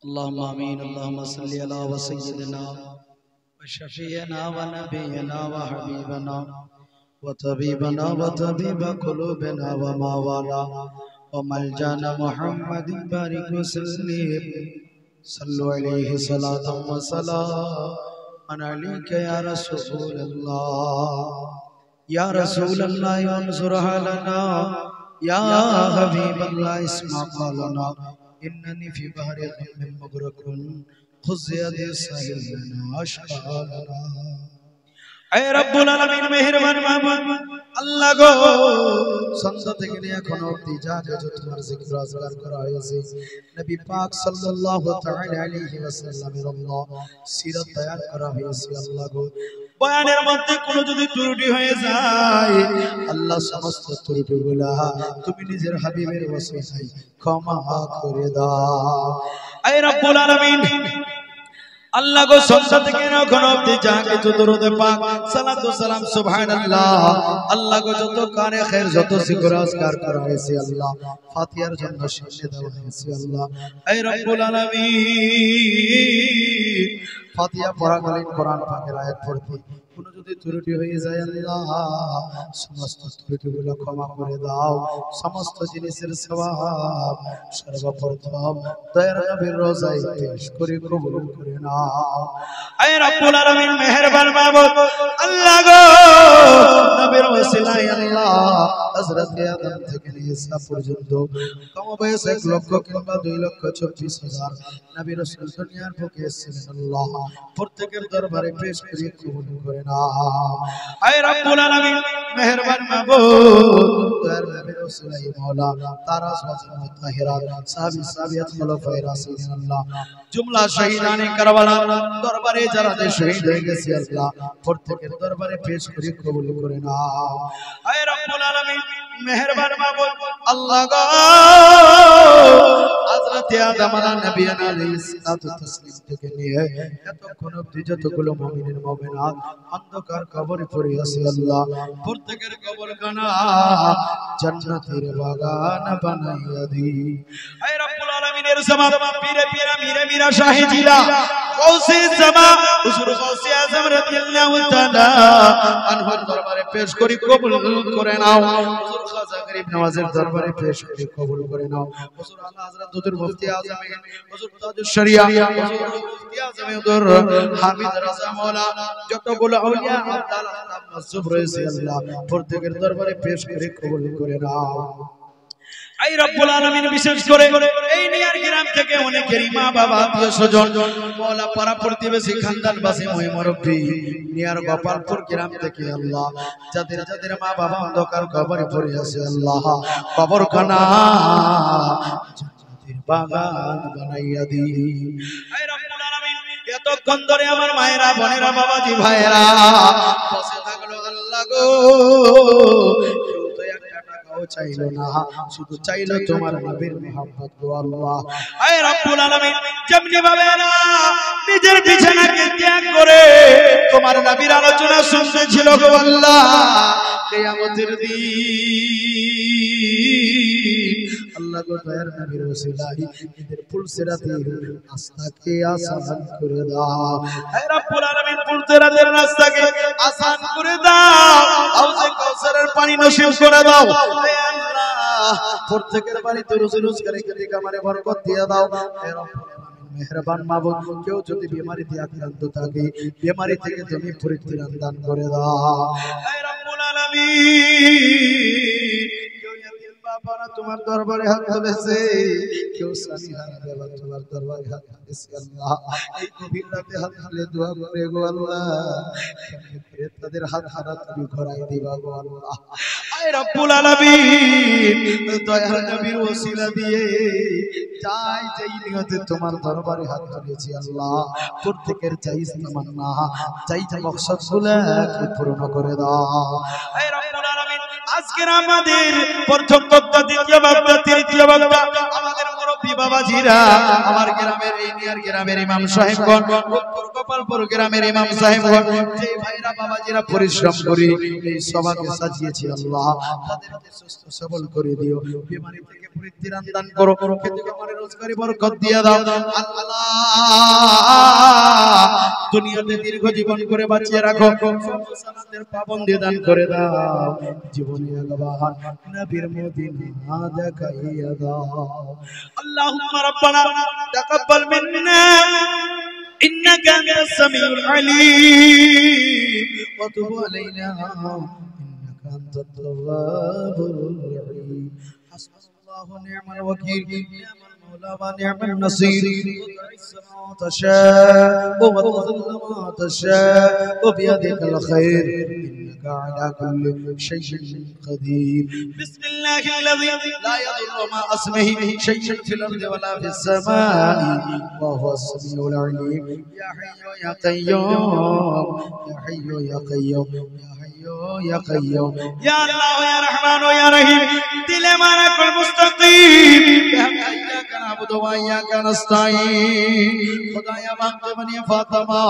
اللهم آمين اللهم صل على وسيدنا وشفيعنا ونبينا وحبيبنا وطبيبنا وطبيب قلوبنا ومولانا وملجانا محمد بارك وسلم صلوا عليه صلاة وسلام عليك يا رسول الله يا رسول الله انظر لنا يا حبيب الله اسمع قولنا إنني في بحر غم مغرق خذ يدي سهل لنا أشقى لنا اے رب العالمین মেহেরবান মাবুদ আল্লাহ গো সন্ধ্যা থেকে নিয়ে এখন অবধি যা কিছু তোমার জিকির আজকার করা হয়েছে নবী পাক সাল্লাল্লাহু তাআলা আলাইহি ওয়াসাল্লামের আল্লাহ সিরাত বয়ান করা হয়েছে আল্লাহ গো বয়ানের মধ্যে কোনো যদি ত্রুটি হয়ে যায় আল্লাহ সমস্ত ত্রুটিগুলো তুমি নিজের হাবিবের ওসিলায় ক্ষমা করে দাও এ রব্বুল আলামিন আল্লাহ গো সন্ধ্যা থেকে এখন অবধি যা কিছু দরুদ পাক সালাত ও সালাম সুবহানাল্লাহ আল্লাহ গো যত কারে খায়ের যত জিকির আজকার করা হয়েছে আল্লাহ ফাতিহার জন্য শেষে দেওয়া হয়েছে আল্লাহ এ রব্বুল আলামিন ফাতিহা পড়াকালীন কোরআন পাকের আয়াত পড়তে কোনো যদি ত্রুটি হয়ে যায় আল্লাহ সমস্ত ত্রুটিগুলো ক্ষমা করে দাও সমস্ত জিনিসের সওয়াব সর্বপ্রথম দয়ার নবীর রোজায় পেশ করে কবুল করে নাও এ রব্বুল আলামিন মেহেরবান মাবুদ আল্লাহ গো নবীর ওসিলায় আল্লাহ হযরত আদম থেকে নিয়ে ঈসা পর্যন্ত কম বয়স 1 লক্ষ কিংবা 2,24,000 নবী রাসূল দুনিয়ার বুকে এসেছেন আল্লাহ প্রত্যেকের দরবারে পেশ করে কবুল করে اے رب العالمین مہربان معبود دیر نبی رسول مولا تارا سوازن متحرات صحابی صحابیت خلفاء راشدین اللہ جملہ شہیدان کربلا দরবারে যারা শহীদ হয়ে গেছে আল্লাহ প্রত্যেকের দরবারে পেশ করে কবুল করে নাও اے رب العالمین মেহেরবান মাবুদ আল্লাহ গো হযরত আদম আলাইহিস সালাতু তাসলিম থেকে নিয়ে এতক্ষণ অবধি যতগুলো মুমিনের মুমিনাত অন্ধকার কবরে পড়ে আছে আল্লাহ প্রত্যেকের কবরখানা জান্নাতের বাগান বানাইয়া দি হে রব্বুল আলামিনের জামাত পীরে পীরা মিরে মিরা শাহী জিলা গৌসে জামা হুজুর গৌসে আজম রাদিয়াল্লাহু তাআলা আনহুর দরবারে পেশ করি কবুল করে নাও হুজুর খাজা গরিব নওয়াজের দরবারে পেশ করি কবুল করে নাও হুজুর আলা হযরত হুজুর মুফতি আজম হুজুর তাজুশ শরিয়া হুজুর মুফতি আজম হুজুর হামিদ রাজা মাওলা যতগুলো আউলিয়া আব্দুল আহতাব মাসুব রয়েছে আল্লাহ প্রত্যেকের দরবারে পেশ করে কবুল করে নাও আই রব্বুল আলামিন বিশেষ করে এই নিয়ার গ্রাম থেকে অনেকেরই মা বাবা আত্মীয় স্বজন মাওলা পাড়া প্রতিবেশী খানদানবাসী মুরব্বি নিয়ার গোপালপুর গ্রাম থেকে আল্লাহ যাদের যাদের মা বাবা অন্ধকার কবরে পড়ে আছে আল্লাহ কবরখানা জান্নাতের বাগান বানাইয়া দি আই রব্বুল আলামিন এতক্ষণ ধরে আমার মায়েরা বোনেরা বাবাজি ভাইয়েরা বসে থাকলো আল্লাহ গো চাইলো না শুধু চাইলো তোমার নবীর মোহাম্মত গো আল্লাহ হে রব্বুল আলামিন যেমনি ভাবে না নিজের বিছানাকে ত্যাগ করে তোমার নবীর আলোচনা শুনতে ছিল গো আল্লাহ কিয়ামতের দিন আল্লাহ গো দয়ার নবীর ওসিলায় এদের পুলসিরাতের রাস্তাকে আসান করে দাও হে রব্বুল আলামিন পুলসিরাতের রাস্তাকে আসান করে দাও হাউজে কাউসারের পানি নসিব করে দাও হে আল্লাহ প্রত্যেকের বাড়িতে রুজি রোজগারে খেতে কামারে বরকত দিয়ে দাও হে রব্বুল আলামিন মেহেরবান মাবুদ কেউ যদি বিমারিতে আক্রান্ত থাকে বিমারি থেকে তুমি পরিত্রাণ দান করে দাও হে রব্বুল আলামিন বাবারা তোমার দরবারে হাত তুলেছে কেউ স্বামী হারা বাবা তোমার দরবারে হাত তুলেছে আল্লাহ এই গভীর রাতে হাত তুলে দোয়া করে গো আল্লাহ তাদের হাত হারা তুমি ঘোরাই দিবা গো আল্লাহ আয় রব্বুল আলামিন দয়ার নবীর ওসিলা দিয়ে চাই যেই নিয়তে তোমার দরবারে হাত তুলেছি আল্লাহ প্রত্যেকের চাই তামান্না চাই মকসদগুলোকে পূর্ণ করে দাও আয় রব্বুল আলামিন আজকের আমাদের প্রথম বক্তা দ্বিতীয় বক্তা তৃতীয় বক্তা আমাদের মুরব্বি মুরব্বী বাবাজিরা, আমার গ্রামের এই নিয়ার গ্রামের ইমাম সাহেবগণ, উত্তর গোপালপুর গ্রামের ইমাম সাহেবগণ, যে ভাইরা বাবাজিরা পরিশ্রম করে এই সভাকে সাজিয়েছে, আল্লাহ তাদেরকে সুস্থ সবল করে দিও, বিমারি থেকে পরিত্রাণ দান করো, খেতে খামারে রোজগারি বরকত দিয়ে দাও আল্লাহ। দুনিয়াতে দীর্ঘ জীবন করে বাঁচিয়ে রাখো, সালাতের পাবন্দি দান করে দাও, জীবনে আগবান নবীর মদিনা দেখাইয়া দাও। আল্লাহুম্মা রাব্বানা তাকাব্বাল মিন্না إنك أنت السميع العليم وتب علينا إنك أنت التواب الرحيم حسبنا الله ونعم الوكيل نعم المولى ونعم النصير وتعز ما تشاء وتذل ما تشاء وبيدك الخير إنك على كل شيء قدير بسم الله الذي لا يضر مع اسمه شيء في الأرض ولا في السماء وهو السميع العليم يا حي يا قيوم يا حي يا قيوم يا حي يا قيوم يا الله يا رحمن يا رحيم دل مالك المستقيم إياك نعبد وإياك نستعين خدایا وقت بنی فاطمہ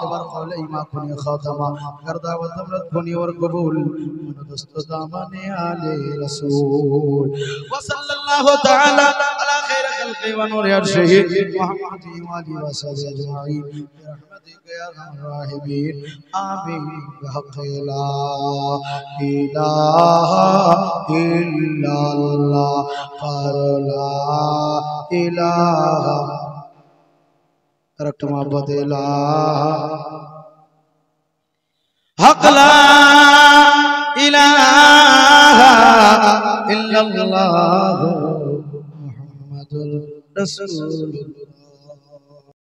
تبر قولی ما کنی خاتمہ گردہ و دمرت کنی اور قبول من دست دامن آل رسول وصلی اللہ تعالی علی خیر خلق و نور عرشه محمد و آله و صحبه اجمعین برحمتک یا ارحم الراحمین آمین بحق لا الہ الا اللہ قال لا الہ رکھت محبت لا حق لا الہ الا اللہ محمد رسول